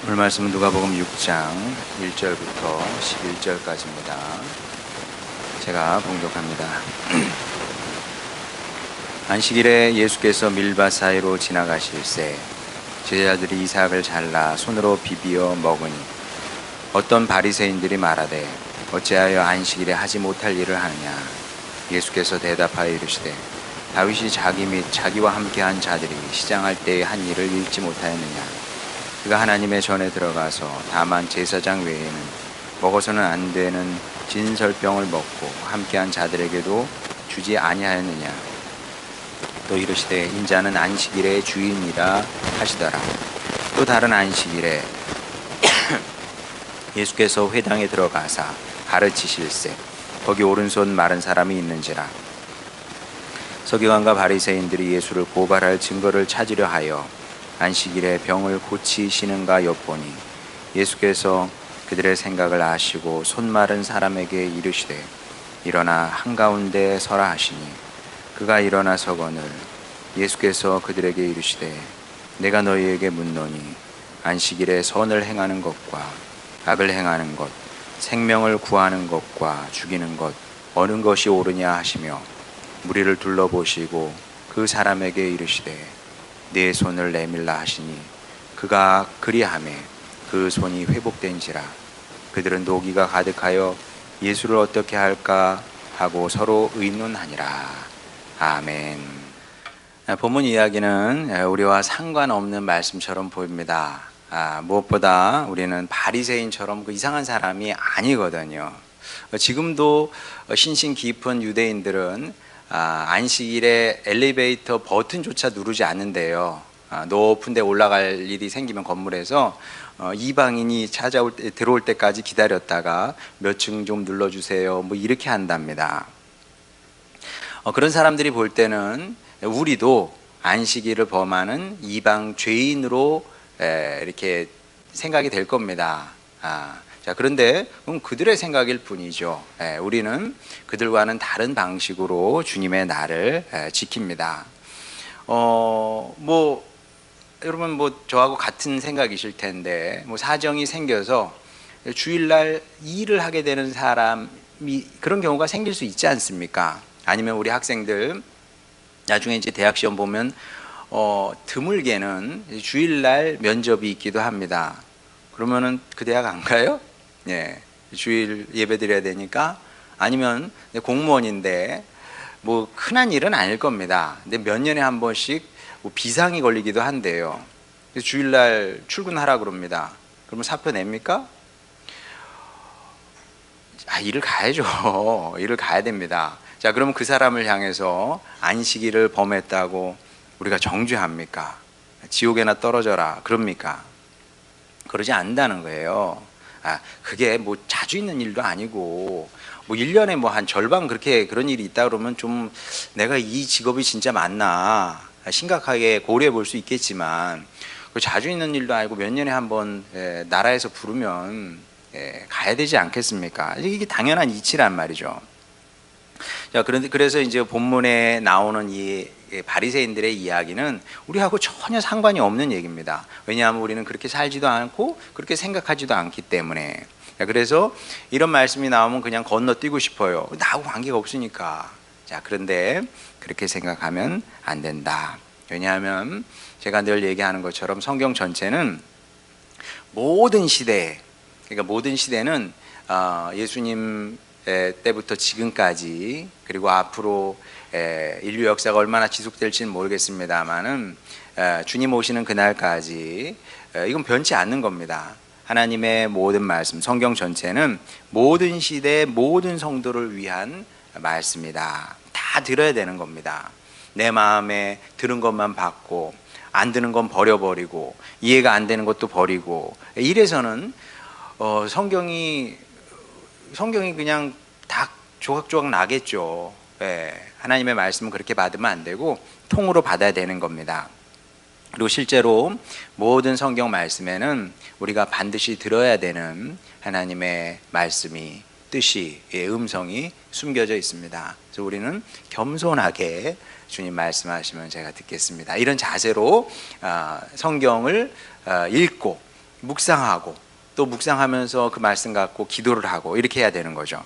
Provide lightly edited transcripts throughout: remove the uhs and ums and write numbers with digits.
오늘 말씀은 누가복음 6장 1절부터 11절까지입니다. 제가 봉독합니다. 안식일에 예수께서 밀밭 사이로 지나가실새 제자들이 이삭을 잘라 손으로 비비어 먹으니 어떤 바리새인들이 말하되 어찌하여 안식일에 하지 못할 일을 하느냐. 예수께서 대답하여 이르시되 다윗이 자기 및 자기와 함께한 자들이 시장할 때에 한 일을 읽지 못하였느냐. 그가 하나님의 전에 들어가서 다만 제사장 외에는 먹어서는 안 되는 진설병을 먹고 함께한 자들에게도 주지 아니하였느냐. 또 이르시되 인자는 안식일의 주인이라 하시더라. 또 다른 안식일에 예수께서 회당에 들어가사 가르치실세 거기 오른손 마른 사람이 있는지라. 서기관과 바리새인들이 예수를 고발할 증거를 찾으려 하여 안식일에 병을 고치시는가 엿보니 예수께서 그들의 생각을 아시고 손 마른 사람에게 이르시되 일어나 한가운데 서라 하시니 그가 일어나 서거늘 예수께서 그들에게 이르시되 내가 너희에게 묻노니 안식일에 선을 행하는 것과 악을 행하는 것 생명을 구하는 것과 죽이는 것 어느 것이 옳으냐 하시며 무리를 둘러보시고 그 사람에게 이르시되 네 손을 내밀라 하시니 그가 그리하매 그 손이 회복된지라. 그들은 노기가 가득하여 예수를 어떻게 할까 하고 서로 의논하니라. 아멘. 본문 이야기는 우리와 상관없는 말씀처럼 보입니다. 무엇보다 우리는 바리새인처럼 그 이상한 사람이 아니거든요. 지금도 신신 깊은 유대인들은 안식일에 엘리베이터 버튼조차 누르지 않는데요. 높은 데 올라갈 일이 생기면 건물에서 이방인이 들어올 때까지 기다렸다가 몇 층 좀 눌러주세요 뭐 이렇게 한답니다. 그런 사람들이 볼 때는 우리도 안식일을 범하는 이방 죄인으로 이렇게 생각이 될 겁니다. 자, 그런데 그건 그들의 생각일 뿐이죠. 우리는 그들과는 다른 방식으로 주님의 날을 지킵니다. 여러분 저하고 같은 생각이실 텐데 사정이 생겨서 주일날 일을 하게 되는 사람이 그런 경우가 생길 수 있지 않습니까? 아니면 우리 학생들 나중에 이제 대학 시험 보면 드물게는 주일날 면접이 있기도 합니다. 그러면은 그 대학 안 가요? 예, 주일 예배 드려야 되니까. 아니면 공무원인데 흔한 일은 아닐 겁니다. 근데 몇 년에 한 번씩 비상이 걸리기도 한대요. 주일날 출근하라 그럽니다. 그러면 사표 냅니까? 일을 가야죠. 일을 가야 됩니다. 자, 그러면 그 사람을 향해서 안식일을 범했다고 우리가 정죄합니까? 지옥에나 떨어져라 그럽니까? 그러지 않는다는 거예요. 그게 자주 있는 일도 아니고 1년에 한 절반 그런 일이 있다 그러면 좀 내가 이 직업이 진짜 맞나 심각하게 고려해 볼 수 있겠지만 자주 있는 일도 아니고 몇 년에 한 번 나라에서 부르면 가야 되지 않겠습니까? 이게 당연한 이치란 말이죠. 자, 그래서 이제 본문에 나오는 이 바리새인들의 이야기는 우리하고 전혀 상관이 없는 얘기입니다. 왜냐하면 우리는 그렇게 살지도 않고 그렇게 생각하지도 않기 때문에. 자, 그래서 이런 말씀이 나오면 그냥 건너뛰고 싶어요. 나하고 관계가 없으니까. 자, 그런데 그렇게 생각하면 안 된다. 왜냐하면 제가 늘 얘기하는 것처럼 성경 전체는 모든 시대, 그러니까 모든 시대는 예수님 때부터 지금까지 그리고 앞으로 인류 역사가 얼마나 지속될지는 모르겠습니다만은 주님 오시는 그날까지 이건 변치 않는 겁니다. 하나님의 모든 말씀, 성경 전체는 모든 시대 모든 성도를 위한 말씀이다. 다 들어야 되는 겁니다. 내 마음에 들은 것만 받고 안 드는 건 버려버리고 이해가 안 되는 것도 버리고 이래서는 성경이 그냥 다 조각조각 나겠죠. 하나님의 말씀은 그렇게 받으면 안 되고 통으로 받아야 되는 겁니다. 그리고 실제로 모든 성경 말씀에는 우리가 반드시 들어야 되는 하나님의 말씀이 뜻이 음성이 숨겨져 있습니다. 그래서 우리는 겸손하게 주님 말씀하시면 제가 듣겠습니다 이런 자세로 성경을 읽고 묵상하고 또 묵상하면서 그 말씀 갖고 기도를 하고 이렇게 해야 되는 거죠.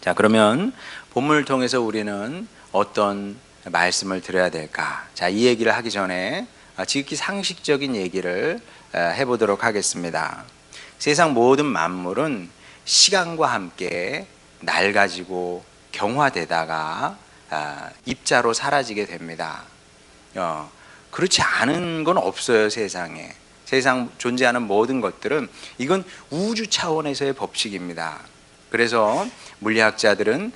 자, 그러면 본문을 통해서 우리는 어떤 말씀을 들어야 될까? 자, 이 얘기를 하기 전에 지극히 상식적인 얘기를 해보도록 하겠습니다. 세상 모든 만물은 시간과 함께 낡아지고 경화되다가 입자로 사라지게 됩니다. 그렇지 않은 건 없어요. 세상에. 세상 존재하는 모든 것들은 이건 우주 차원에서의 법칙입니다. 그래서 물리학자들은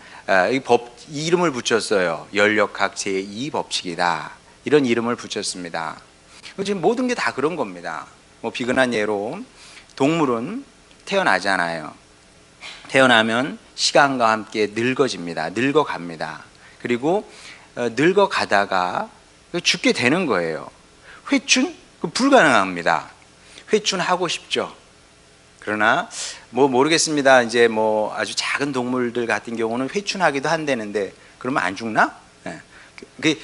이 이름을 붙였어요. 연력학 제2법칙이다. 이런 이름을 붙였습니다. 지금 모든 게 다 그런 겁니다. 뭐 비근한 예로 동물은 태어나잖아요. 태어나면 시간과 함께 늙어집니다. 늙어갑니다. 그리고 늙어가다가 죽게 되는 거예요. 회춘? 불가능합니다. 회춘하고 싶죠. 그러나 뭐 모르겠습니다. 이제 뭐 아주 작은 동물들 같은 경우는 회춘하기도 한다는데 그러면 안 죽나? 네. 그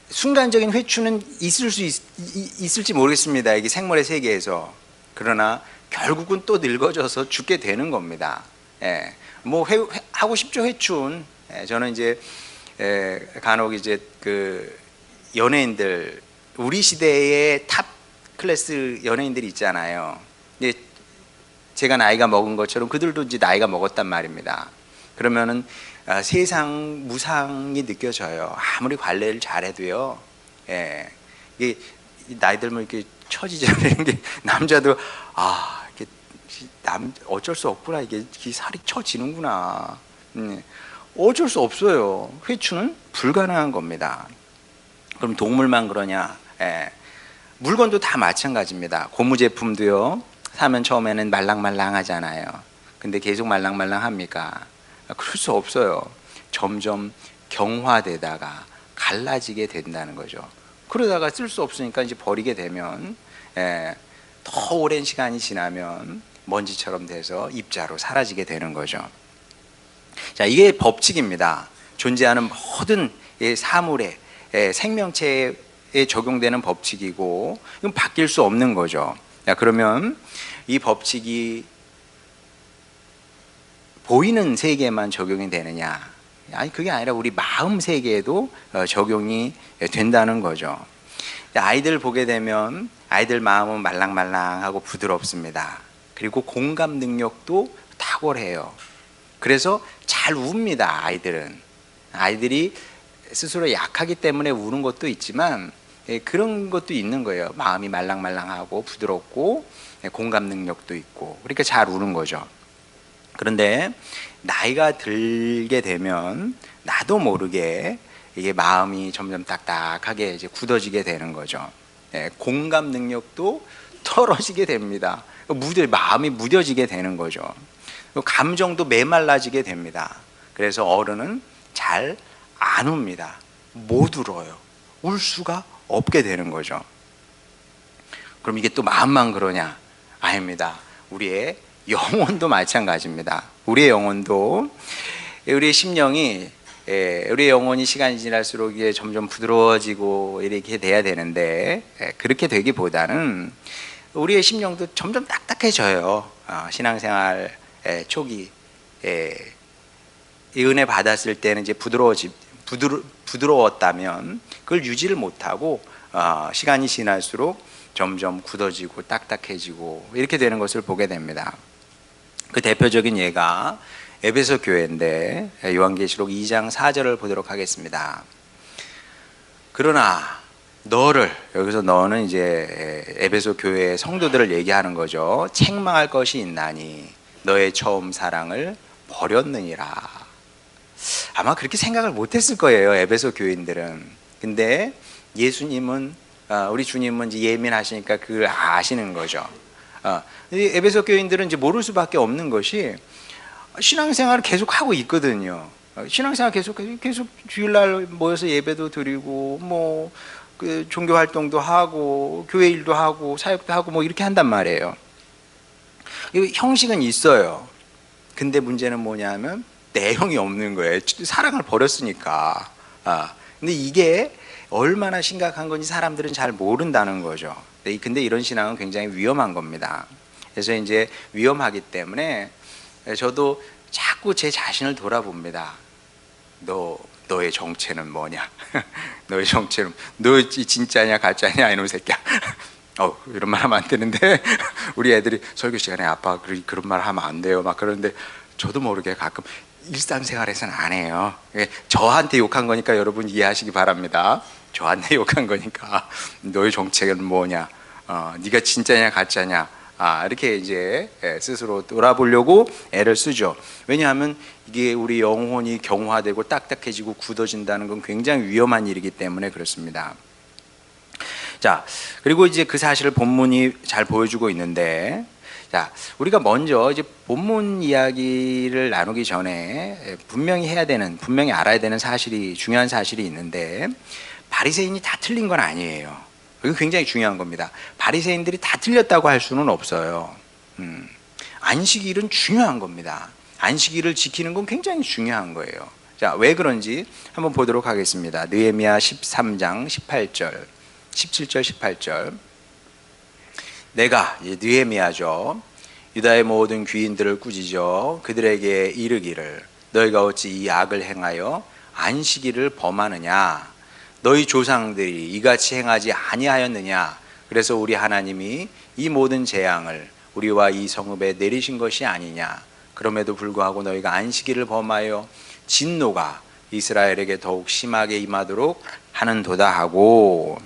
순간적인 회춘은 있을지 모르겠습니다. 이게 생물의 세계에서. 그러나 결국은 또 늙어져서 죽게 되는 겁니다. 예. 뭐 하고 싶죠, 회춘. 예. 저는 이제 간혹 이제 그 연예인들, 우리 시대의 탑 클래스 연예인들이 있잖아요. 근데 제가 나이가 먹은 것처럼 그들도 이제 나이가 먹었단 말입니다. 그러면은 세상 무상이 느껴져요. 아무리 관리를 잘해도요. 예. 이게 나이 들면 이렇게 처지잖아요. 게 남자도 이게 어쩔 수 없구나. 이게 살이 처지는구나. 어쩔 수 없어요. 회춘은 불가능한 겁니다. 그럼 동물만 그러냐? 예. 물건도 다 마찬가지입니다. 고무 제품도요. 사면 처음에는 말랑말랑하잖아요. 근데 계속 말랑말랑합니까? 그럴 수 없어요. 점점 경화되다가 갈라지게 된다는 거죠. 그러다가 쓸 수 없으니까 이제 버리게 되면 더 오랜 시간이 지나면 먼지처럼 돼서 입자로 사라지게 되는 거죠. 자, 이게 법칙입니다. 존재하는 모든 사물에 생명체에 적용되는 법칙이고 이건 바뀔 수 없는 거죠. 자, 그러면 이 법칙이 보이는 세계에만 적용이 되느냐? 아니, 그게 아니라 우리 마음 세계에도 적용이 된다는 거죠. 아이들 보게 되면 아이들 마음은 말랑말랑하고 부드럽습니다. 그리고 공감 능력도 탁월해요. 그래서 잘 웁니다. 아이들이 스스로 약하기 때문에 우는 것도 있지만 그런 것도 있는 거예요. 마음이 말랑말랑하고 부드럽고 공감 능력도 있고 그러니까 잘 우는 거죠. 그런데 나이가 들게 되면 나도 모르게 이게 마음이 점점 딱딱하게 이제 굳어지게 되는 거죠. 공감 능력도 떨어지게 됩니다. 마음이 무뎌지게 되는 거죠. 감정도 메말라지게 됩니다. 그래서 어른은 잘 안 웁니다. 못 울어요. 울 수가 없게 되는 거죠. 그럼 이게 또 마음만 그러냐? 아닙니다. 우리의 영혼도 마찬가지입니다. 우리의 영혼도, 우리의 심령이, 우리의 영혼이 시간이 지날수록 이게 점점 부드러워지고 이렇게 돼야 되는데 그렇게 되기보다는 우리의 심령도 점점 딱딱해져요. 신앙생활 초기 이 은혜 받았을 때는 이제 부드러웠다면 그걸 유지를 못하고 시간이 지날수록 점점 굳어지고 딱딱해지고 이렇게 되는 것을 보게 됩니다. 그 대표적인 예가 에베소 교회인데 요한계시록 2장 4절을 보도록 하겠습니다. 그러나 너를, 여기서 너는 이제 에베소 교회의 성도들을 얘기하는 거죠. 책망할 것이 있나니 너의 처음 사랑을 버렸느니라. 아마 그렇게 생각을 못했을 거예요, 에베소 교인들은. 근데 예수님은, 우리 주님은 이제 예민하시니까 그걸 아시는 거죠. 에베소 교인들은 이제 모를 수밖에 없는 것이 신앙생활을 계속 하고 있거든요. 신앙생활 계속 주일날 모여서 예배도 드리고 뭐 그 종교 활동도 하고 교회 일도 하고 사역도 하고 뭐 이렇게 한단 말이에요. 형식은 있어요. 근데 문제는 뭐냐면 내용이 없는 거예요. 사랑을 버렸으니까. 근데 이게 얼마나 심각한 건지 사람들은 잘 모른다는 거죠. 근데 이런 신앙은 굉장히 위험한 겁니다. 그래서 이제 위험하기 때문에 저도 자꾸 제 자신을 돌아봅니다. 너의 정체는 뭐냐? 너의 정체는 너 진짜냐 가짜냐 이놈 새끼야. 이런 말 하면 안 되는데 우리 애들이 설교 시간에 아빠 그런 말 하면 안 돼요 막 그러는데 저도 모르게 가끔 일상생활에서는 안 해요. 저한테 욕한 거니까 여러분 이해하시기 바랍니다. 저한테 욕한 거니까 너의 정체는 뭐냐? 네가 진짜냐 가짜냐? 이렇게 이제 스스로 돌아보려고 애를 쓰죠. 왜냐하면 이게 우리 영혼이 경화되고 딱딱해지고 굳어진다는 건 굉장히 위험한 일이기 때문에 그렇습니다. 자, 그리고 이제 그 사실을 본문이 잘 보여주고 있는데, 자, 우리가 먼저 이제 본문 이야기를 나누기 전에 분명히 알아야 되는 중요한 사실이 있는데, 바리새인이 다 틀린 건 아니에요. 이거 굉장히 중요한 겁니다. 바리새인들이 다 틀렸다고 할 수는 없어요. 안식일은 중요한 겁니다. 안식일을 지키는 건 굉장히 중요한 거예요. 자, 왜 그런지 한번 보도록 하겠습니다. 느헤미야 13장 18절, 17절, 18절. 내가, 느헤미야죠, 유다의 모든 귀인들을 꾸짖어 그들에게 이르기를 너희가 어찌 이 악을 행하여 안식일을 범하느냐? 너희 조상들이 이같이 행하지 아니하였느냐? 그래서 우리 하나님이 이 모든 재앙을 우리와 이 성읍에 내리신 것이 아니냐? 그럼에도 불구하고 너희가 안식일을 범하여 진노가 이스라엘에게 더욱 심하게 임하도록 하는도다 하고,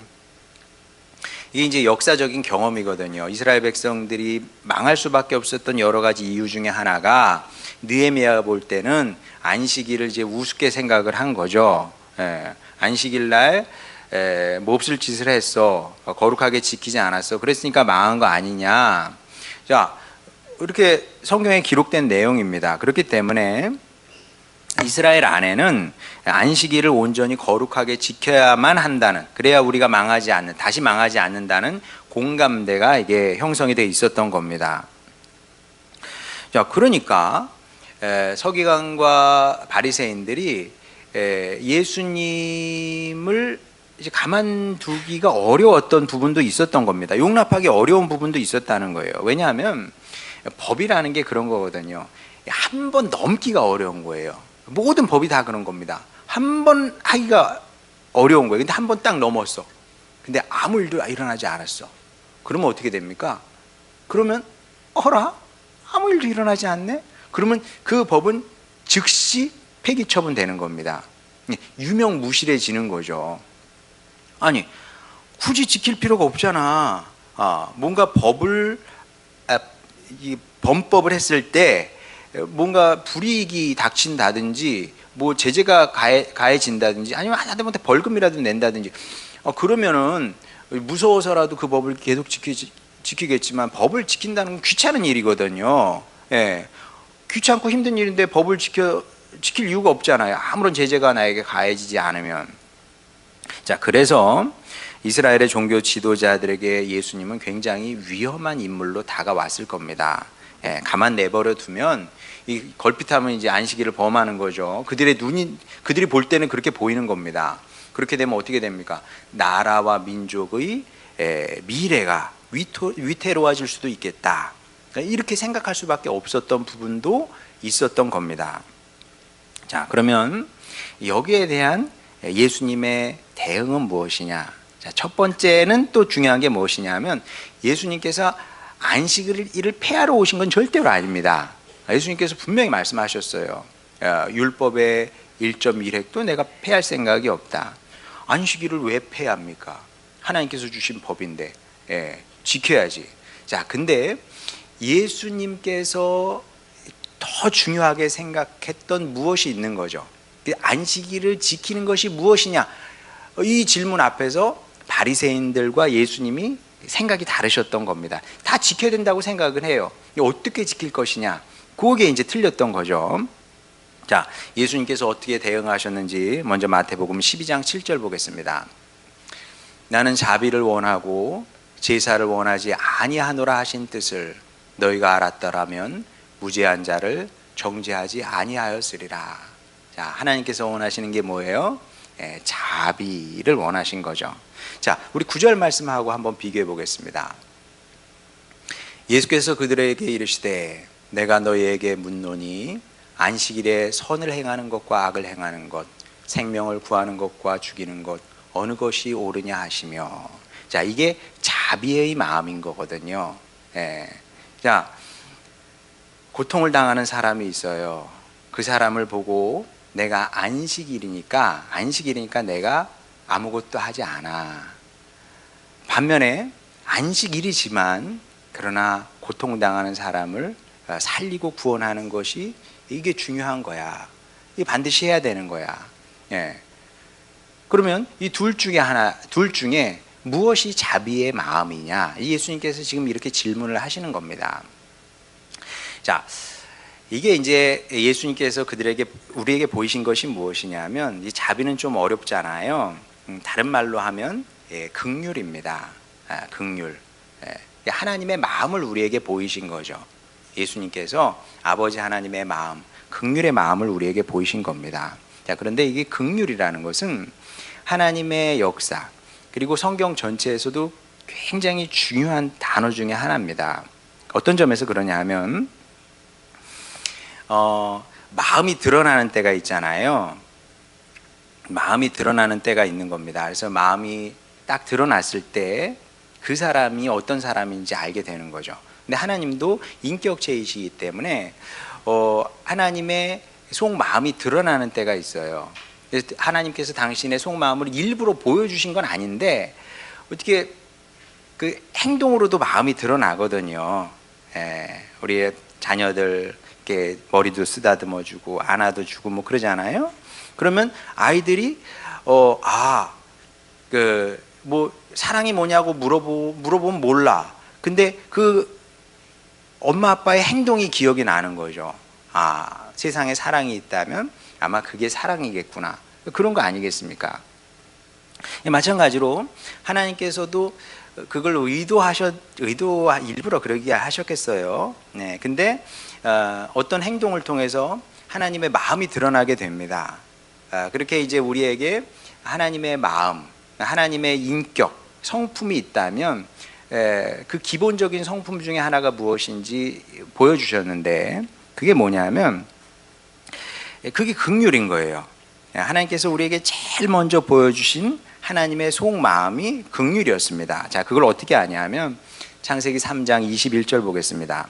이게 이제 역사적인 경험이거든요. 이스라엘 백성들이 망할 수밖에 없었던 여러 가지 이유 중에 하나가 느헤미야가 볼 때는 안식일을 이제 우습게 생각을 한 거죠. 안식일 날 몹쓸 짓을 했어, 거룩하게 지키지 않았어, 그랬으니까 망한 거 아니냐. 자, 이렇게 성경에 기록된 내용입니다. 그렇기 때문에 이스라엘 안에는 안식일을 온전히 거룩하게 지켜야만 한다는, 그래야 우리가 다시 망하지 않는다는 공감대가 이게 형성이 돼 있었던 겁니다. 자, 그러니까 서기관과 바리새인들이 예수님을 이제 가만두기가 어려웠던 부분도 있었던 겁니다. 용납하기 어려운 부분도 있었다는 거예요. 왜냐하면 법이라는 게 그런 거거든요. 한 번 넘기가 어려운 거예요. 모든 법이 다 그런 겁니다. 한 번 하기가 어려운 거예요. 근데 한 번 딱 넘었어. 근데 아무 일도 일어나지 않았어. 그러면 어떻게 됩니까? 그러면 아무 일도 일어나지 않네? 그러면 그 법은 즉시 폐기 처분되는 겁니다. 유명무실해지는 거죠. 아니, 굳이 지킬 필요가 없잖아. 뭔가 범법을 했을 때 뭔가 불이익이 닥친다든지 뭐 제재가 가해진다든지 아니면 하다못해 벌금이라도 낸다든지 그러면은 무서워서라도 그 법을 계속 지키겠지만 법을 지킨다는 건 귀찮은 일이거든요. 귀찮고 힘든 일인데 법을 지킬 이유가 없잖아요. 아무런 제재가 나에게 가해지지 않으면. 자, 그래서 이스라엘의 종교 지도자들에게 예수님은 굉장히 위험한 인물로 다가왔을 겁니다. 가만 내버려 두면 이 걸핏하면 이제 안식일을 범하는 거죠. 그들이 볼 때는 그렇게 보이는 겁니다. 그렇게 되면 어떻게 됩니까? 나라와 민족의 미래가 위태로워질 수도 있겠다. 그러니까 이렇게 생각할 수밖에 없었던 부분도 있었던 겁니다. 자, 그러면 여기에 대한 예수님의 대응은 무엇이냐? 자, 첫 번째는 또 중요한 게 무엇이냐면 예수님께서 안식일을 폐하러 오신 건 절대로 아닙니다. 예수님께서 분명히 말씀하셨어요. 율법의 1.1획도 내가 폐할 생각이 없다. 안식일을 왜 폐합니까? 하나님께서 주신 법인데 지켜야지. 자, 근데 예수님께서 더 중요하게 생각했던 무엇이 있는 거죠. 안식일을 지키는 것이 무엇이냐? 이 질문 앞에서 바리새인들과 예수님이 생각이 다르셨던 겁니다. 다 지켜야 된다고 생각을 해요. 어떻게 지킬 것이냐? 그게 이제 틀렸던 거죠. 자, 예수님께서 어떻게 대응하셨는지 먼저 마태복음 12장 7절 보겠습니다. 나는 자비를 원하고 제사를 원하지 아니하노라 하신 뜻을 너희가 알았더라면 무죄한 자를 정죄하지 아니하였으리라. 자, 하나님께서 원하시는 게 뭐예요? 자비를 원하신 거죠. 자, 우리 9절 말씀하고 한번 비교해 보겠습니다. 예수께서 그들에게 이르시되 내가 너희에게 묻노니 안식일에 선을 행하는 것과 악을 행하는 것, 생명을 구하는 것과 죽이는 것 어느 것이 옳으냐 하시며. 자, 이게 자비의 마음인 거거든요. 자, 고통을 당하는 사람이 있어요. 그 사람을 보고 내가 안식일이니까 내가 아무것도 하지 않아. 반면에 안식일이지만 그러나 고통당하는 사람을 살리고 구원하는 것이 이게 중요한 거야. 이게 반드시 해야 되는 거야. 그러면 이 둘 중에 무엇이 자비의 마음이냐? 예수님께서 지금 이렇게 질문을 하시는 겁니다. 자, 이게 이제 예수님께서 우리에게 보이신 것이 무엇이냐면, 이 자비는 좀 어렵잖아요. 다른 말로 하면 긍휼입니다. 긍휼. 하나님의 마음을 우리에게 보이신 거죠. 예수님께서 아버지 하나님의 마음, 긍휼의 마음을 우리에게 보이신 겁니다. 자, 그런데 이게 긍휼이라는 것은 하나님의 역사, 그리고 성경 전체에서도 굉장히 중요한 단어 중에 하나입니다. 어떤 점에서 그러냐 하면 마음이 드러나는 때가 있잖아요. 마음이 드러나는 때가 있는 겁니다. 그래서 마음이 딱 드러났을 때 그 사람이 어떤 사람인지 알게 되는 거죠. 근데 하나님도 인격체이시기 때문에 하나님의 속마음이 드러나는 때가 있어요. 그래서 하나님께서 당신의 속마음을 일부러 보여주신 건 아닌데 어떻게 그 행동으로도 마음이 드러나거든요. 우리의 자녀들께 머리도 쓰다듬어 주고 안아도 주고 뭐 그러잖아요. 그러면 아이들이 뭐 사랑이 뭐냐고 물어보면 몰라. 근데 그 엄마 아빠의 행동이 기억이 나는 거죠. 세상에 사랑이 있다면 아마 그게 사랑이겠구나. 그런 거 아니겠습니까? 마찬가지로 하나님께서도 그걸 일부러 그러게 하셨겠어요. 근데 어떤 행동을 통해서 하나님의 마음이 드러나게 됩니다. 그렇게 이제 우리에게 하나님의 마음, 하나님의 인격, 성품이 있다면 그 기본적인 성품 중에 하나가 무엇인지 보여주셨는데, 그게 뭐냐면 그게 긍휼인 거예요. 하나님께서 우리에게 제일 먼저 보여주신 하나님의 속마음이 긍휼이었습니다. 자, 그걸 어떻게 아냐면 창세기 3장 21절 보겠습니다.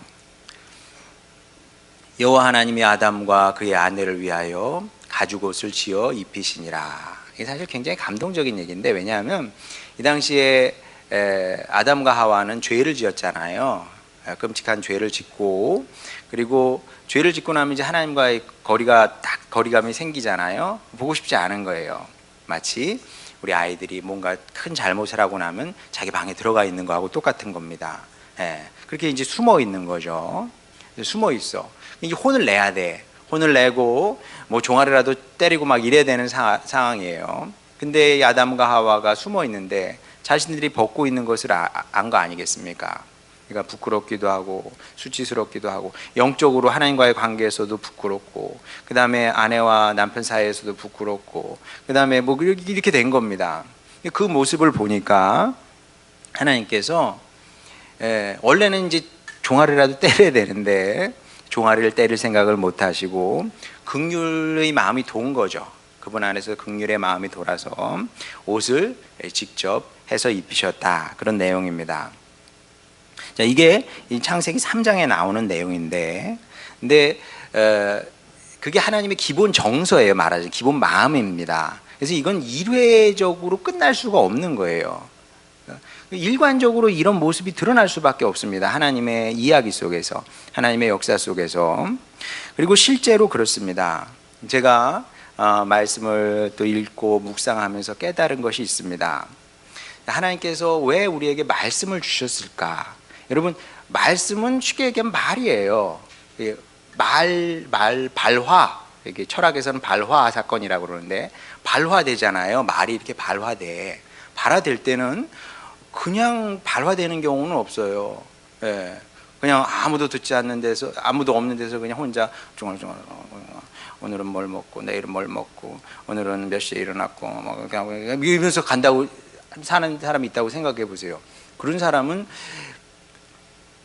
여호와 하나님이 아담과 그의 아내를 위하여 가죽옷을 지어 입히시니라. 이게 사실 굉장히 감동적인 얘기인데, 왜냐하면 이 당시에 아담과 하와는 죄를 지었잖아요. 끔찍한 죄를 짓고, 그리고 죄를 짓고 나면 이제 하나님과의 거리감이 생기잖아요. 보고 싶지 않은 거예요. 마치 우리 아이들이 뭔가 큰 잘못을 하고 나면 자기 방에 들어가 있는 거하고 똑같은 겁니다. 그렇게 이제 숨어 있는 거죠. 숨어 있어. 이게 혼을 내야 돼. 혼을 내고 뭐 종아리라도 때리고 막 이래야 되는 상황이에요. 근데 이 아담과 하와가 숨어 있는데 자신들이 벗고 있는 것을 안 거 아니겠습니까? 그러니까 부끄럽기도 하고 수치스럽기도 하고, 영적으로 하나님과의 관계에서도 부끄럽고, 그 다음에 아내와 남편 사이에서도 부끄럽고, 그 다음에 뭐 이렇게 된 겁니다. 그 모습을 보니까 하나님께서 원래는 이제 종아리라도 때려야 되는데 종아리를 때릴 생각을 못 하시고 긍휼의 마음이 돈 거죠. 그분 안에서 긍휼의 마음이 돌아서 옷을 직접 해서 입히셨다. 그런 내용입니다. 자, 이게 이 창세기 3장에 나오는 내용인데, 근데 그게 하나님의 기본 정서예요. 말하자면 기본 마음입니다. 그래서 이건 일회적으로 끝날 수가 없는 거예요. 일관적으로 이런 모습이 드러날 수밖에 없습니다. 하나님의 이야기 속에서, 하나님의 역사 속에서. 그리고 실제로 그렇습니다. 제가 말씀을 또 읽고 묵상하면서 깨달은 것이 있습니다. 하나님께서 왜 우리에게 말씀을 주셨을까? 여러분, 말씀은 쉽게 얘기하면 말이에요. 발화. 이게 철학에서는 발화 사건이라고 그러는데, 발화되잖아요. 말이 이렇게 발화돼. 발화될 때는 그냥 발화되는 경우는 없어요. 그냥 아무도 듣지 않는 데서, 아무도 없는 데서 그냥 혼자 오늘은 뭘 먹고 내일은 뭘 먹고 오늘은 몇 시에 일어났고 뭐 그냥 이러면서 간다고 사는 사람이 있다고 생각해 보세요. 그런 사람은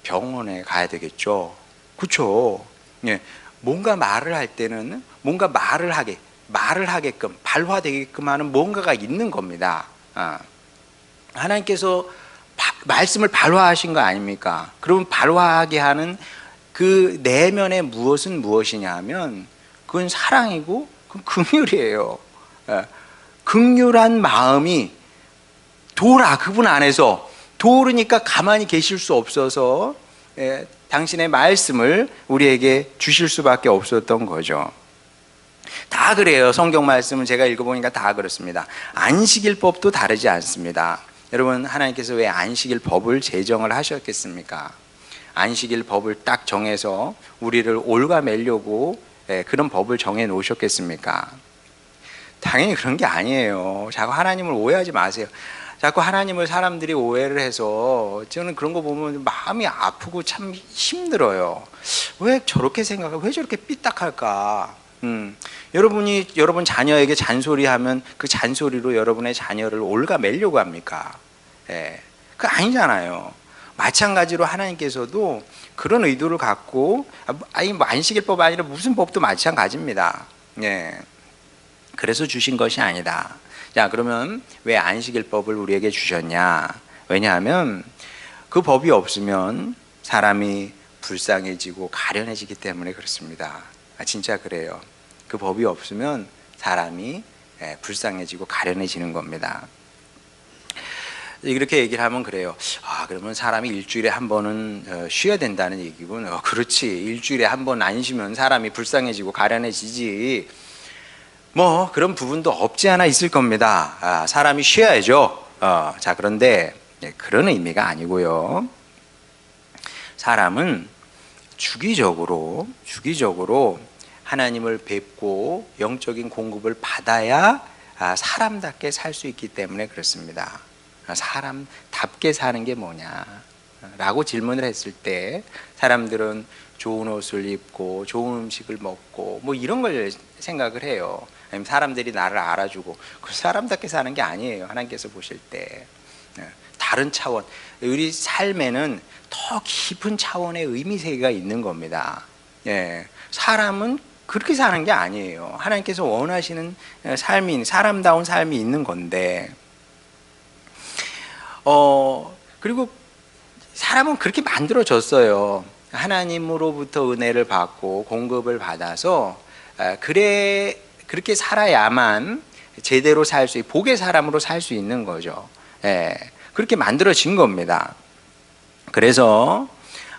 병원에 가야 되겠죠. 그렇죠? 예. 뭔가 말을 할 때는 뭔가 말을 하게끔 발화되게끔 하는 뭔가가 있는 겁니다. 하나님께서 말씀을 발화하신 거 아닙니까? 그러면 발화하게 하는 그 내면의 무엇은 무엇이냐 하면 그건 사랑이고 그건 긍휼이에요. 긍휼한 마음이 도라, 그분 안에서 도르니까 가만히 계실 수 없어서 당신의 말씀을 우리에게 주실 수밖에 없었던 거죠. 다 그래요. 성경 말씀은 제가 읽어보니까 다 그렇습니다. 안식일법도 다르지 않습니다. 여러분, 하나님께서 왜 안식일법을 제정을 하셨겠습니까? 안식일법을 딱 정해서 우리를 올가매려고 그런 법을 정해 놓으셨겠습니까? 당연히 그런 게 아니에요. 자꾸 하나님을 오해하지 마세요. 자꾸 하나님을 사람들이 오해를 해서 저는 그런 거 보면 마음이 아프고 참 힘들어요. 왜 저렇게 생각하고 왜 저렇게 삐딱할까? 여러분이 여러분 자녀에게 잔소리하면 그 잔소리로 여러분의 자녀를 올가매려고 합니까? 그거 아니잖아요. 마찬가지로 하나님께서도 그런 의도를 갖고 아니 뭐 안식일법 아니라 무슨 법도 마찬가지입니다. 그래서 주신 것이 아니다. 자, 그러면 왜 안식일법을 우리에게 주셨냐? 왜냐하면 그 법이 없으면 사람이 불쌍해지고 가련해지기 때문에 그렇습니다. 진짜 그래요. 그 법이 없으면 사람이 불쌍해지고 가련해지는 겁니다. 이렇게 얘기를 하면 그래요. 그러면 사람이 일주일에 한 번은 쉬어야 된다는 얘기군. 그렇지. 일주일에 한 번 안 쉬면 사람이 불쌍해지고 가련해지지. 뭐 그런 부분도 없지 않아 있을 겁니다. 사람이 쉬어야죠. 자, 그런데 그런 의미가 아니고요. 사람은 주기적으로 하나님을 뵙고 영적인 공급을 받아야 사람답게 살 수 있기 때문에 그렇습니다. 사람답게 사는 게 뭐냐 라고 질문을 했을 때 사람들은 좋은 옷을 입고 좋은 음식을 먹고 뭐 이런 걸 생각을 해요. 아니면 사람들이 나를 알아주고 그 사람답게 사는 게 아니에요. 하나님께서 보실 때 다른 차원, 우리 삶에는 더 깊은 차원의 의미세계가 있는 겁니다. 사람은 그렇게 사는 게 아니에요. 하나님께서 원하시는 삶이, 사람다운 삶이 있는 건데, 그리고 사람은 그렇게 만들어졌어요. 하나님으로부터 은혜를 받고 공급을 받아서 그렇게 살아야만 제대로 살 수, 복의 사람으로 살 수 있는 거죠. 그렇게 만들어진 겁니다. 그래서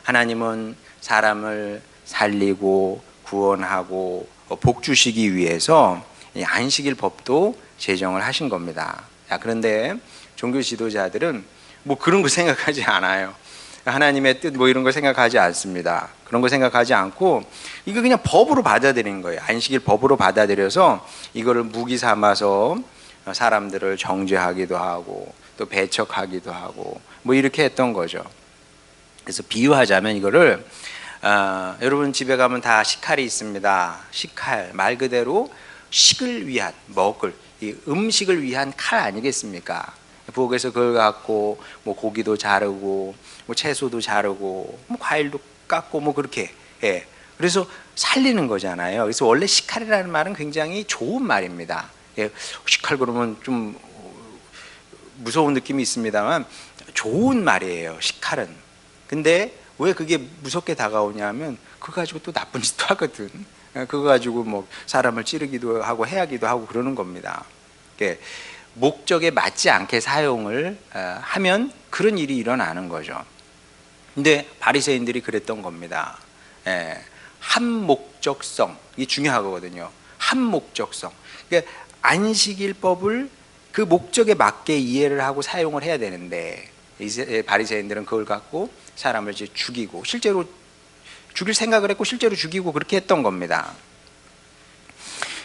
하나님은 사람을 살리고 구원하고 복 주시기 위해서 안식일 법도 제정을 하신 겁니다. 그런데 종교 지도자들은 뭐 그런 거 생각하지 않아요. 하나님의 뜻 뭐 이런 거 생각하지 않습니다. 그런 거 생각하지 않고 이거 그냥 법으로 받아들인 거예요. 안식일 법으로 받아들여서 이거를 무기 삼아서 사람들을 정죄하기도 하고 또 배척하기도 하고 뭐 이렇게 했던 거죠. 그래서 비유하자면 이거를 여러분 집에 가면 다 식칼이 있습니다. 식칼 말 그대로 식을 위한 먹을 이 음식을 위한 칼 아니겠습니까? 부엌에서 그걸 갖고 뭐 고기도 자르고 뭐 채소도 자르고 뭐 과일도 깎고 뭐 그렇게 그래서 살리는 거잖아요. 그래서 원래 식칼이라는 말은 굉장히 좋은 말입니다. 식칼 그러면 좀 무서운 느낌이 있습니다만 좋은 말이에요. 식칼은. 근데 왜 그게 무섭게 다가오냐면 그거 가지고 또 나쁜 짓도 하거든. 그거 가지고 뭐 사람을 찌르기도 하고 해하기도 하고 그러는 겁니다. 목적에 맞지 않게 사용을 하면 그런 일이 일어나는 거죠. 근데 바리새인들이 그랬던 겁니다. 한 목적성, 이게 중요하거든요. 한 목적성. 그러니까 안식일법을 그 목적에 맞게 이해를 하고 사용을 해야 되는데 바리새인들은 그걸 갖고 사람을 이제 죽이고 실제로 죽일 생각을 했고 실제로 죽이고 그렇게 했던 겁니다.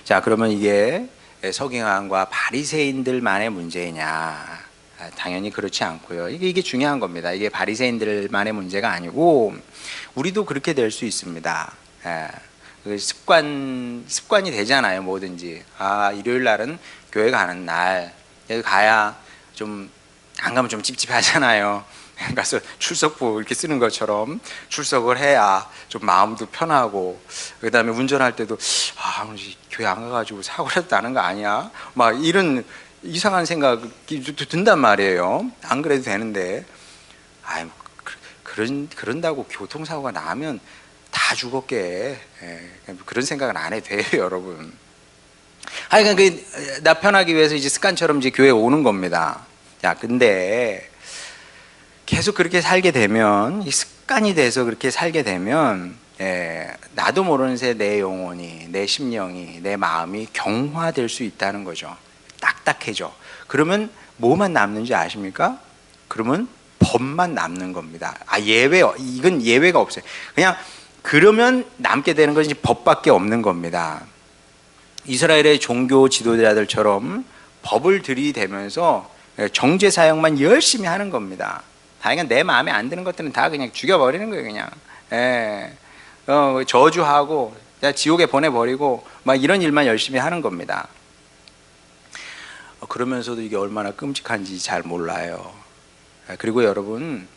자, 그러면 이게 서기관과 바리새인들만의 문제냐? 당연히 그렇지 않고요. 이게 중요한 겁니다. 이게 바리새인들만의 문제가 아니고 우리도 그렇게 될 수 있습니다. 그 습관이 되잖아요. 뭐든지. 아, 일요일 날은 교회 가는 날. 여기 가야 좀 안 가면 좀 찝찝하잖아요. 가서 출석부 이렇게 쓰는 것처럼 출석을 해야 좀 마음도 편하고, 그다음에 운전할 때도 아, 오늘 교회 안 가가지고 사고라도 나는 거 아니야? 막 이런 이상한 생각이 든단 말이에요. 안 그래도 되는데, 아이, 그런다고 교통사고가 나면 다 죽었게. 그런 생각은 안 해도 돼요, 여러분. 하여간 나 편하기 위해서 이제 습관처럼 이제 교회에 오는 겁니다. 자, 근데 계속 그렇게 살게 되면, 이 습관이 돼서 그렇게 살게 되면, 나도 모르는 새 내 영혼이, 내 심령이, 내 마음이 경화될 수 있다는 거죠. 딱딱해져. 그러면 뭐만 남는지 아십니까? 그러면 법만 남는 겁니다. 이건 예외가 없어요. 그냥 그러면 남게 되는 것이 법밖에 없는 겁니다. 이스라엘의 종교 지도자들처럼 법을 들이대면서 정죄 사역만 열심히 하는 겁니다. 다행히 내 마음에 안 드는 것들은 다 그냥 죽여버리는 거예요. 그냥 저주하고 지옥에 보내버리고 막 이런 일만 열심히 하는 겁니다. 그러면서도 이게 얼마나 끔찍한지 잘 몰라요. 그리고 여러분,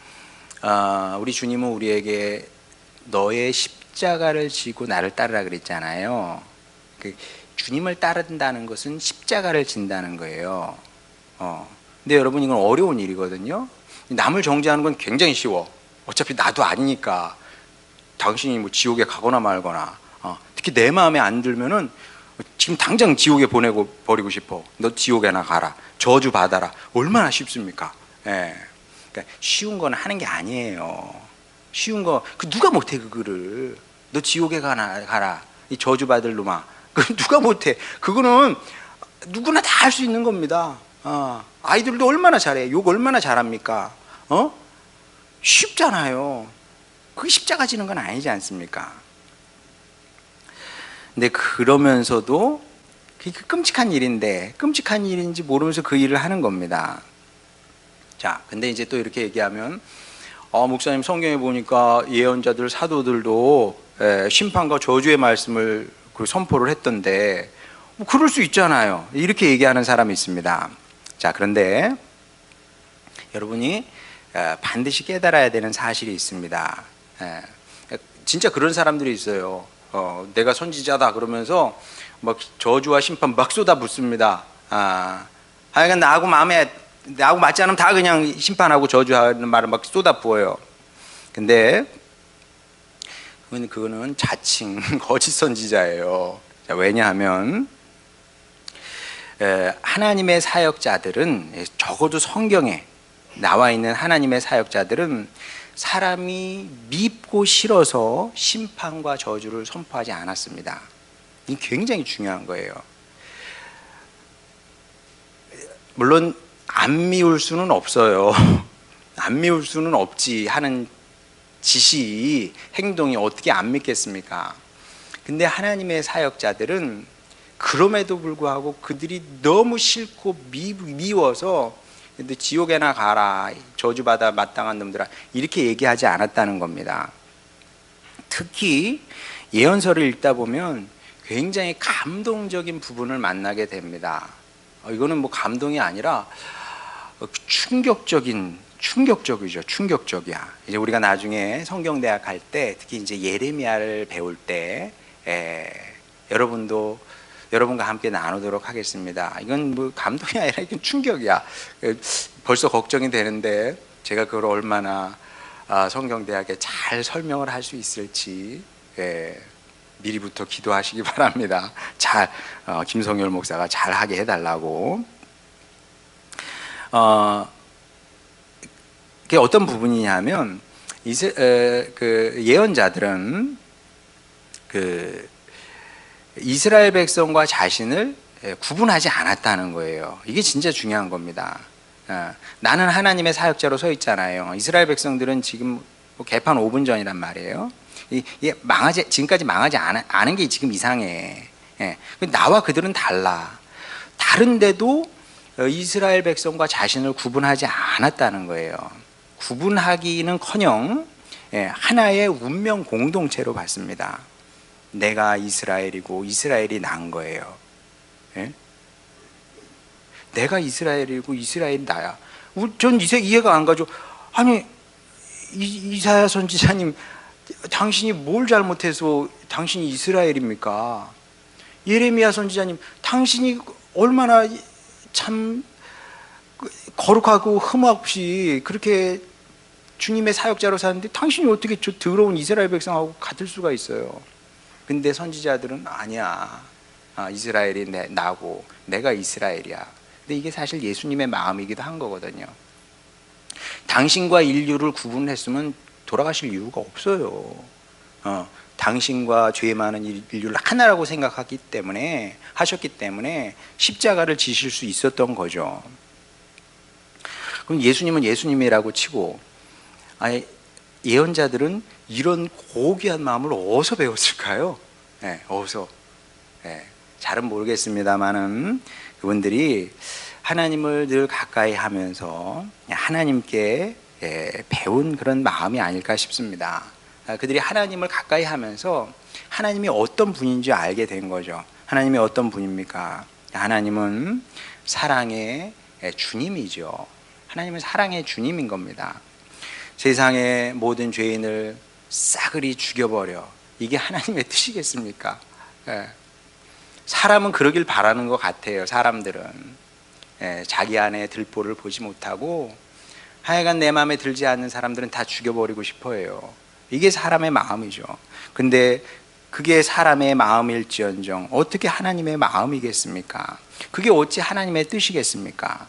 우리 주님은 우리에게 너의 십자가를 지고 나를 따르라 그랬잖아요. 주님을 따른다는 것은 십자가를 진다는 거예요. 근데 여러분, 이건 어려운 일이거든요. 남을 정죄하는 건 굉장히 쉬워. 어차피 나도 아니니까. 당신이 뭐 지옥에 가거나 말거나, 특히 내 마음에 안 들면은 지금 당장 지옥에 보내고 버리고 싶어. 너 지옥에나 가라, 저주 받아라. 얼마나 쉽습니까? 그러니까 쉬운 건 하는 게 아니에요. 쉬운 거 누가 못해. 그거를 너 지옥에 가라, 이 저주 받을 놈아. 그 누가 못해. 그거는 누구나 다 할 수 있는 겁니다. 아이들도 얼마나 잘해. 욕 얼마나 잘합니까? 쉽잖아요. 그게 십자가 지는 건 아니지 않습니까? 근데 그러면서도 그게 끔찍한 일인데, 끔찍한 일인지 모르면서 그 일을 하는 겁니다. 자, 근데 이제 또 이렇게 얘기하면, 목사님, 성경에 보니까 예언자들, 사도들도 심판과 저주의 말씀을 선포를 했던데, 뭐 그럴 수 있잖아요. 이렇게 얘기하는 사람이 있습니다. 자, 그런데 여러분이 반드시 깨달아야 되는 사실이 있습니다. 진짜 그런 사람들이 있어요. 내가 선지자다 그러면서 막 저주와 심판 막 쏟아붓습니다. 하여간 나하고 맞지 않으면 다 그냥 심판하고 저주하는 말을 막 쏟아부어요. 근데 그거는 자칭 거짓 선지자예요. 자, 왜냐하면 하나님의 사역자들은, 적어도 성경에 나와 있는 하나님의 사역자들은 사람이 밉고 싫어서 심판과 저주를 선포하지 않았습니다. 이게 굉장히 중요한 거예요. 물론 안 미울 수는 없어요. 안 미울 수는 없지 하는 지시, 행동이 어떻게 안 믿겠습니까? 근데 하나님의 사역자들은 그럼에도 불구하고 그들이 너무 싫고 미워서 근데 지옥에나 가라, 저주받아 마땅한 놈들아, 이렇게 얘기하지 않았다는 겁니다. 특히 예언서를 읽다 보면 굉장히 감동적인 부분을 만나게 됩니다. 이거는 뭐 감동이 아니라 충격적이죠. 충격적이야. 이제 우리가 나중에 성경대학 갈 때, 특히 이제 예레미야를 배울 때, 여러분과 함께 나누도록 하겠습니다. 이건 뭐 감동이 아니라 이건 충격이야. 벌써 걱정이 되는데 제가 그걸 얼마나 성경대학에 잘 설명을 할 수 있을지 미리부터 기도하시기 바랍니다. 김성열 목사가 잘 하게 해달라고. 그게 어떤 부분이냐면, 그 예언자들은 이스라엘 백성과 자신을 구분하지 않았다는 거예요. 이게 진짜 중요한 겁니다. 나는 하나님의 사역자로 서 있잖아요. 이스라엘 백성들은 지금 개판 5분 전이란 말이에요. 이게 지금까지 망하지 않은 게 지금 이상해. 나와 그들은 달라. 다른데도 이스라엘 백성과 자신을 구분하지 않았다는 거예요. 구분하기는커녕 하나의 운명 공동체로 봤습니다. 내가 이스라엘이고 이스라엘이 난 거예요. 예? 내가 이스라엘이고 이스라엘이 나야. 전 이해가 안 가죠. 아니 이사야 선지자님, 당신이 뭘 잘못해서 당신이 이스라엘입니까? 예레미야 선지자님, 당신이 얼마나 참 거룩하고 흠 없이 그렇게 주님의 사역자로 사는데 당신이 어떻게 저 더러운 이스라엘 백성하고 같을 수가 있어요? 근데 선지자들은 아니야, 이스라엘이 나고 내가 이스라엘이야. 근데 이게 사실 예수님의 마음이기도 한 거거든요. 당신과 인류를 구분했으면 돌아가실 이유가 없어요. 당신과 죄 많은 인류를 하나라고 생각하기 때문에, 하셨기 때문에 십자가를 지실 수 있었던 거죠. 그럼 예수님은 예수님이라고 치고, 아니, 예언자들은 이런 고귀한 마음을 어디서 배웠을까요? 네, 어디서? 네, 잘은 모르겠습니다만은 그분들이 하나님을 늘 가까이 하면서 하나님께 배운 그런 마음이 아닐까 싶습니다. 그들이 하나님을 가까이 하면서 하나님이 어떤 분인지 알게 된 거죠. 하나님이 어떤 분입니까? 하나님은 사랑의 주님이죠. 하나님은 사랑의 주님인 겁니다. 세상의 모든 죄인을 싸그리 죽여버려, 이게 하나님의 뜻이겠습니까? 사람은 그러길 바라는 것 같아요. 사람들은 자기 안에 들보를 보지 못하고 하여간 내 마음에 들지 않는 사람들은 다 죽여버리고 싶어 해요. 이게 사람의 마음이죠. 근데 그게 사람의 마음일지언정 어떻게 하나님의 마음이겠습니까? 그게 어찌 하나님의 뜻이겠습니까?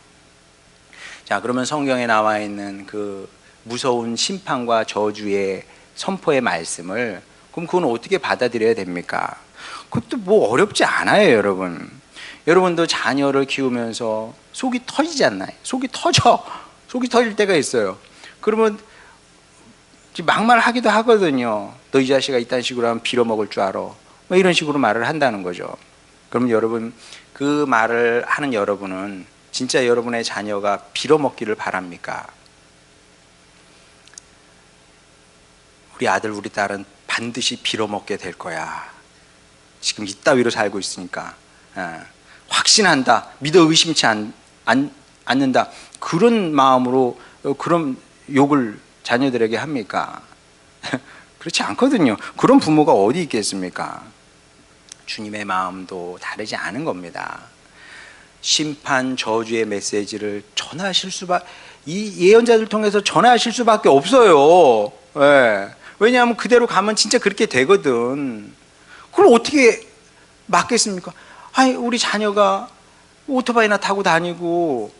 자, 그러면 성경에 나와 있는 그 무서운 심판과 저주의 선포의 말씀을, 그럼 그건 어떻게 받아들여야 됩니까? 그것도 뭐 어렵지 않아요, 여러분. 여러분도 자녀를 키우면서 속이 터지지 않나요? 속이 터질 때가 있어요. 그러면 막말하기도 하거든요. 너 이 자식아 이딴 식으로 하면 빌어먹을 줄 알아, 뭐 이런 식으로 말을 한다는 거죠. 그럼 여러분, 그 말을 하는 여러분은 진짜 여러분의 자녀가 빌어먹기를 바랍니까? 우리 아들 우리 딸은 반드시 빌어먹게 될 거야, 지금 이따위로 살고 있으니까. 확신한다, 믿어 의심치 않는다, 그런 마음으로 그런 욕을 자녀들에게 합니까? 그렇지 않거든요. 그런 부모가 어디 있겠습니까? 주님의 마음도 다르지 않은 겁니다. 심판 저주의 메시지를 전하실 수밖에, 이 예언자들 통해서 전하실 수밖에 없어요. 왜냐하면 그대로 가면 진짜 그렇게 되거든. 그걸 어떻게 막겠습니까? 아니, 우리 자녀가 오토바이나 타고 다니고,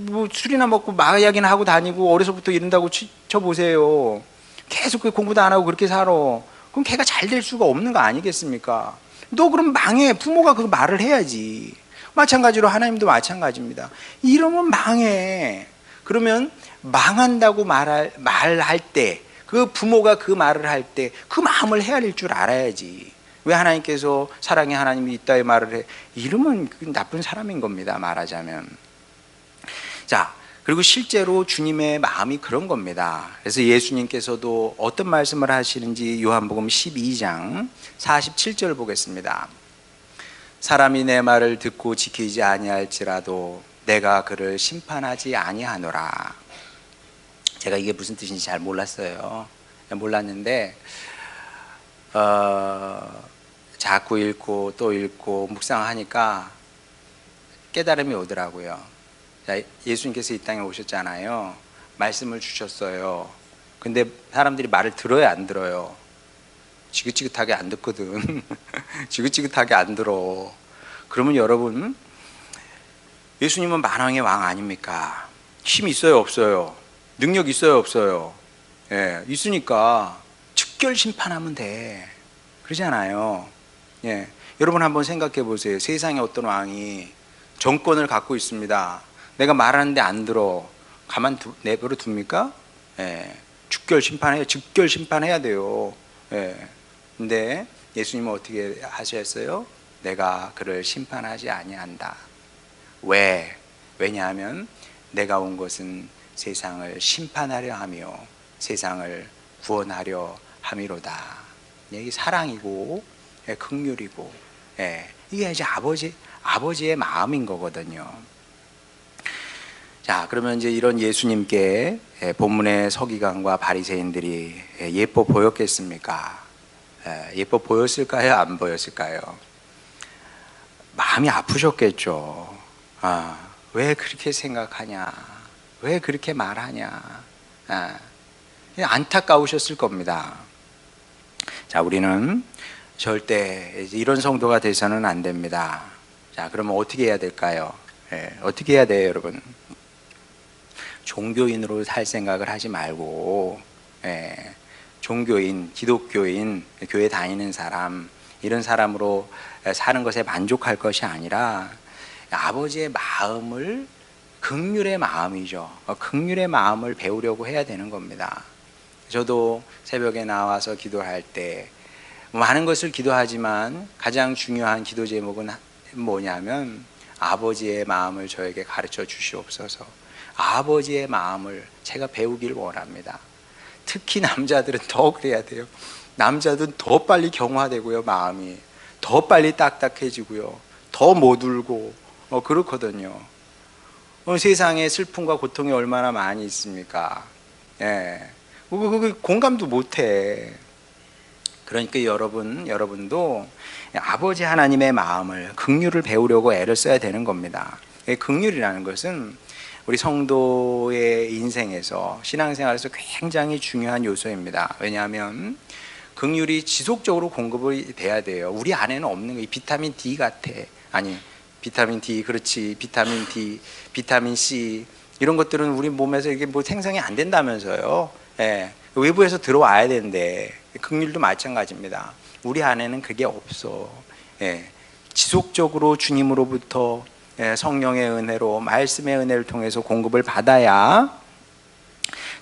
뭐 술이나 먹고 마약이나 하고 다니고 어려서부터 이런다고 쳐보세요. 계속 그 공부도 안 하고 그렇게 살아. 그럼 걔가 잘 될 수가 없는 거 아니겠습니까? 너 그럼 망해. 부모가 그 말을 해야지. 마찬가지로 하나님도 마찬가지입니다. 이러면 망해. 그러면 망한다고 말할 때, 그 부모가 그 말을 할 때 그 마음을 헤아릴 줄 알아야지. 왜 하나님께서 사랑의 하나님이 있다의 말을 해? 이러면 나쁜 사람인 겁니다, 말하자면. 자, 그리고 실제로 주님의 마음이 그런 겁니다. 그래서 예수님께서도 어떤 말씀을 하시는지 요한복음 12장 47절 보겠습니다. 사람이 내 말을 듣고 지키지 아니할지라도 내가 그를 심판하지 아니하노라. 제가 이게 무슨 뜻인지 잘 몰랐어요. 몰랐는데 자꾸 읽고 또 읽고 묵상하니까 깨달음이 오더라고요. 자, 예수님께서 이 땅에 오셨잖아요. 말씀을 주셨어요. 근데 사람들이 말을 들어요, 안 들어요? 지긋지긋하게 안 듣거든. 지긋지긋하게 안 들어. 그러면 여러분, 예수님은 만왕의 왕 아닙니까? 힘 있어요, 없어요? 능력 있어요, 없어요? 있으니까 즉결 심판하면 돼. 그러잖아요. 여러분 한번 생각해 보세요. 세상에 어떤 왕이 정권을 갖고 있습니다. 내가 말하는데 안 들어. 내버려 둡니까? 즉결 심판해야 돼요. 근데 예수님은 어떻게 하셨어요? 내가 그를 심판하지 아니한다. 왜? 왜냐하면 내가 온 것은 세상을 심판하려 하며 세상을 구원하려 함이로다. 이게 사랑이고 긍휼이고 이게 이제 아버지의 마음인 거거든요. 자, 그러면 이제 이런 예수님께 본문의 서기관과 바리새인들이 예뻐 보였겠습니까? 예뻐 보였을까요? 안 보였을까요? 마음이 아프셨겠죠. 왜 그렇게 생각하냐? 왜 그렇게 말하냐? 안타까우셨을 겁니다. 자, 우리는 절대 이런 성도가 돼서는 안 됩니다. 자, 그러면 어떻게 해야 될까요? 어떻게 해야 돼요, 여러분? 종교인으로 살 생각을 하지 말고, 종교인, 기독교인, 교회 다니는 사람, 이런 사람으로 사는 것에 만족할 것이 아니라 아버지의 마음을, 긍휼의 마음이죠. 긍휼의 마음을 배우려고 해야 되는 겁니다. 저도 새벽에 나와서 기도할 때 많은 것을 기도하지만 가장 중요한 기도 제목은 뭐냐면 아버지의 마음을 저에게 가르쳐 주시옵소서. 아버지의 마음을 제가 배우길 원합니다. 특히 남자들은 더 그래야 돼요. 남자들은 더 빨리 경화되고요, 마음이 더 빨리 딱딱해지고요, 더 못 울고 그렇거든요. 세상에 슬픔과 고통이 얼마나 많이 있습니까? 공감도 못해. 그러니까 여러분도 아버지 하나님의 마음을, 긍휼을 배우려고 애를 써야 되는 겁니다. 긍휼이라는 것은 우리 성도의 인생에서, 신앙생활에서 굉장히 중요한 요소입니다. 왜냐하면 긍휼이 지속적으로 공급이 돼야 돼요. 우리 안에는 없는 거, 이 비타민 D 같아. 아니, 비타민 D, 그렇지, 비타민 D, 비타민 C, 이런 것들은 우리 몸에서 이게 뭐 생성이 안 된다면서요. 외부에서 들어와야 되는데, 긍휼도 마찬가지입니다. 우리 안에는 그게 없어. 지속적으로 주님으로부터 성령의 은혜로, 말씀의 은혜를 통해서 공급을 받아야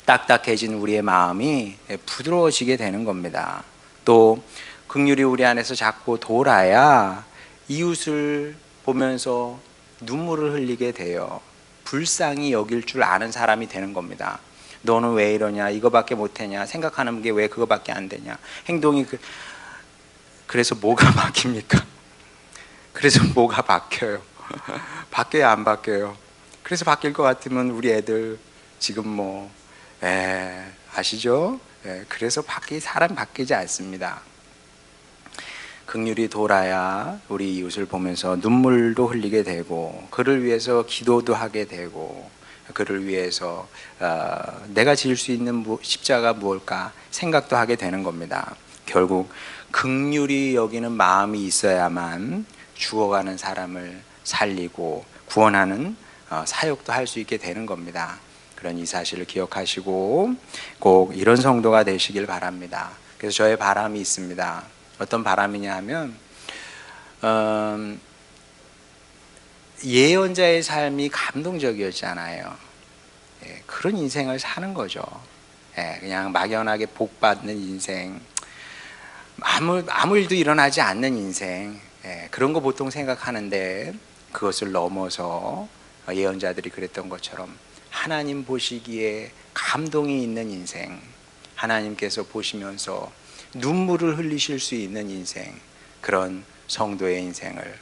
딱딱해진 우리의 마음이 부드러워지게 되는 겁니다. 또 긍휼이 우리 안에서 자꾸 돌아야 이웃을 보면서 눈물을 흘리게 돼요. 불쌍히 여길 줄 아는 사람이 되는 겁니다. 너는 왜 이러냐, 이거밖에 못하냐, 생각하는 게 왜 그거밖에 안 되냐, 행동이 그래서 뭐가 바뀝니까? 그래서 뭐가 바뀌어요? 바뀌어야 안 바뀌어요? 그래서 바뀔 것 같으면 우리 애들 지금 아시죠? 그래서 사람 바뀌지 않습니다. 긍휼이 돌아야 우리 이웃을 보면서 눈물도 흘리게 되고, 그를 위해서 기도도 하게 되고, 그를 위해서 내가 지을 수 있는 십자가 무엇일까 생각도 하게 되는 겁니다. 결국 긍휼히 여기는 마음이 있어야만 죽어가는 사람을 살리고 구원하는 사역도 할 수 있게 되는 겁니다. 그런 이 사실을 기억하시고 꼭 이런 성도가 되시길 바랍니다. 그래서 저의 바람이 있습니다. 어떤 바람이냐 하면 예언자의 삶이 감동적이었잖아요. 그런 인생을 사는 거죠. 그냥 막연하게 복받는 인생, 아무 일도 일어나지 않는 인생, 그런 거 보통 생각하는데 그것을 넘어서 예언자들이 그랬던 것처럼 하나님 보시기에 감동이 있는 인생, 하나님께서 보시면서 눈물을 흘리실 수 있는 인생, 그런 성도의 인생을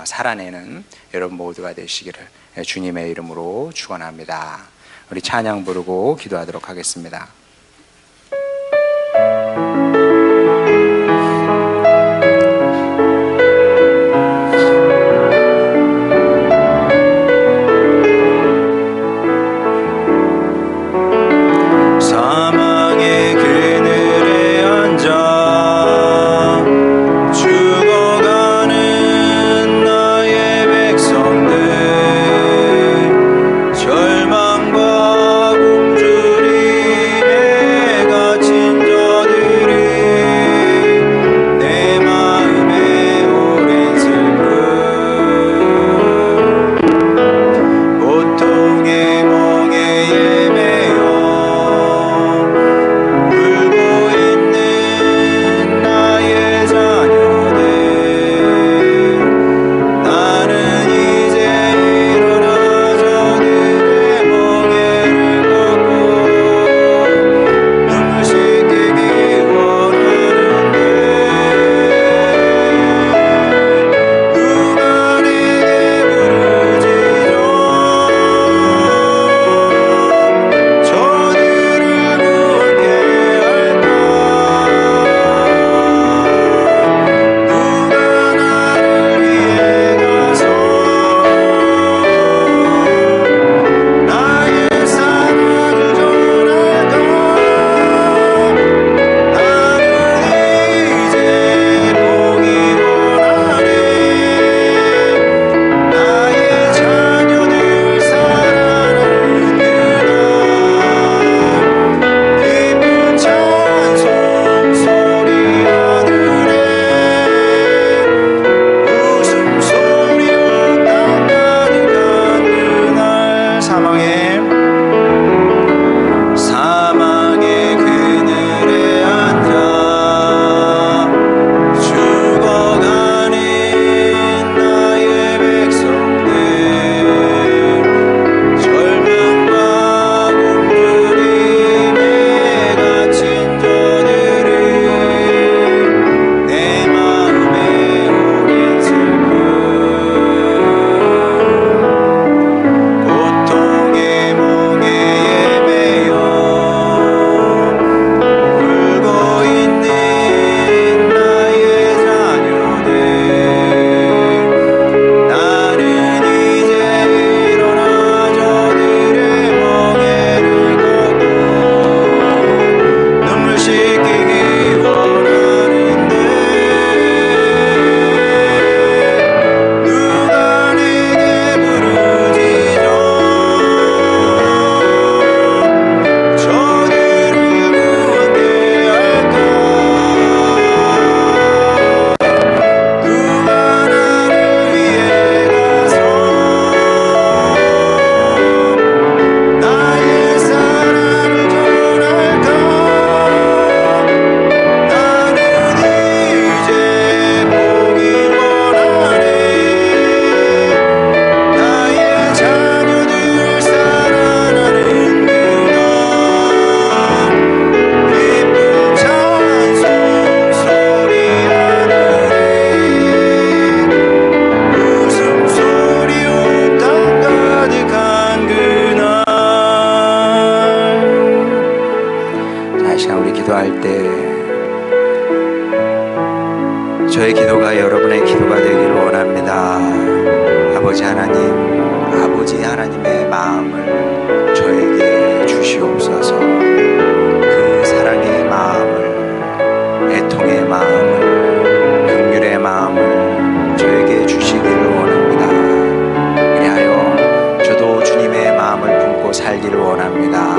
살아내는 여러분 모두가 되시기를 주님의 이름으로 축원합니다. 우리 찬양 부르고 기도하도록 하겠습니다. 절망과 굶주림에 저의 기도가 여러분의 기도가 되기를 원합니다. 아버지 하나님의 마음을 저에게 주시옵소서. 그 사랑의 마음을, 애통의 마음을, 긍휼의 마음을 저에게 주시기를 원합니다. 그리하여 저도 주님의 마음을 품고 살기를 원합니다.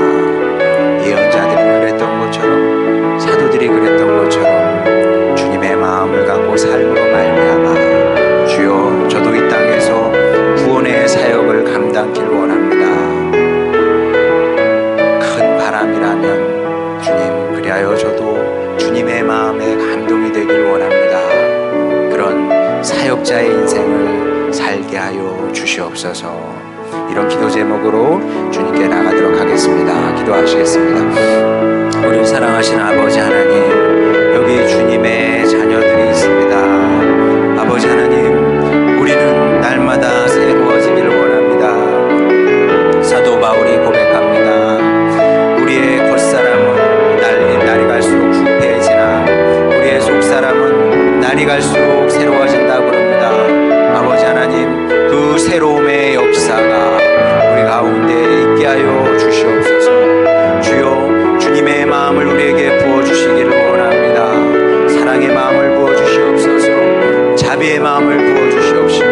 예언자들이 그랬던 것처럼, 사도들이 그랬던 것처럼 주님의 마음을 갖고 삶으로 말미암아 주여 저도 이 땅에서 구원의 사역을 감당키를 원합니다. 큰 바람이라면 주님, 그리하여 저도 주님의 마음에 감동이 되길 원합니다. 그런 사역자의 인생을 살게 하여 주시옵소서. 이런 기도 제목으로 주님께 나가도록 하겠습니다. 기도하시겠습니다. 우리 사랑하시는 아버지 하나님, 여기 주님의 자녀들이 있습니다. 아버지 하나님, 우리는 날마다 새로워지기를 원합니다. 사도 바울이 고백합니다. 우리의 겉사람은 날이 갈수록 부패해지나 우리의 속사람은 날이 갈수록 새로워진다고 그럽니다. 아버지 하나님, 그 새로움의 역사가 우리 가운데 있게 하여 주시옵소서. 주여, 주님의 마음을 우리에게 부어주시기를 원합니다. 사랑의 마음을 부어주시옵소서. 자비의 마음을 부어주시옵시고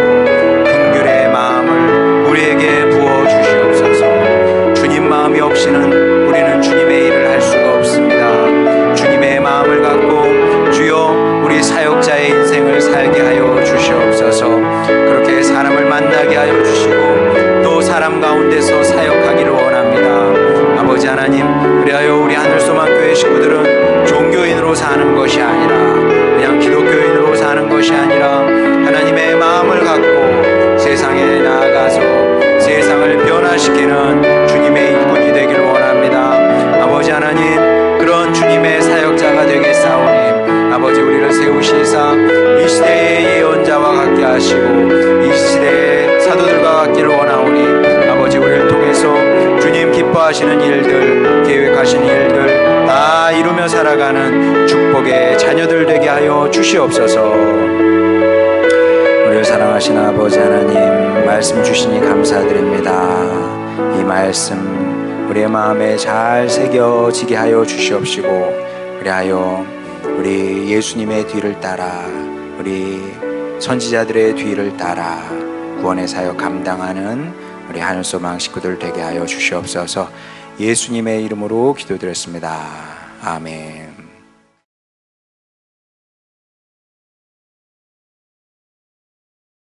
긍휼의 마음을 우리에게 부어주시옵소서. 주님 마음이 없이는 우리는 주님의 일을 할 수가 없습니다. 주님의 마음을 갖고 주여 우리 사역자의 인생을 살게 하여 주시옵소서. 그렇게 사람을 만나게 하여 주시고 또 사람 가운데서 사역하기를 원합니다. 아버지 하나님, 그리하여 우리 하늘소망교회 식구들은 종교인으로 사는 것이 아니라, 그냥 기독교인으로 사는 것이 아니라 하나님의 마음을 갖고 세상에 나아가서 세상을 변화시키는 주님의 일꾼이 되기를 원합니다. 아버지 하나님, 그런 주님의 사역자가 되겠사오니 아버지 우리를 세우시사 이 시대의 예언자와 같게 하시고 이 시대의 사도들과 같기를 원하오니 아버지 우리를 통해서 주님 기뻐하시는 일들, 계획하신 일들 다 이루며 살아가는 축복의 자녀들 되게 하여 주시옵소서. 우리를 사랑하시는 아버지 하나님, 말씀 주시니 감사드립니다. 이 말씀 우리의 마음에 잘 새겨지게 하여 주시옵시고, 그리하여 우리 예수님의 뒤를 따라, 우리 선지자들의 뒤를 따라 구원의 사역 감당하는 우리 하늘소망 식구들 되게 하여 주시옵소서. 예수님의 이름으로 기도드렸습니다. 아멘.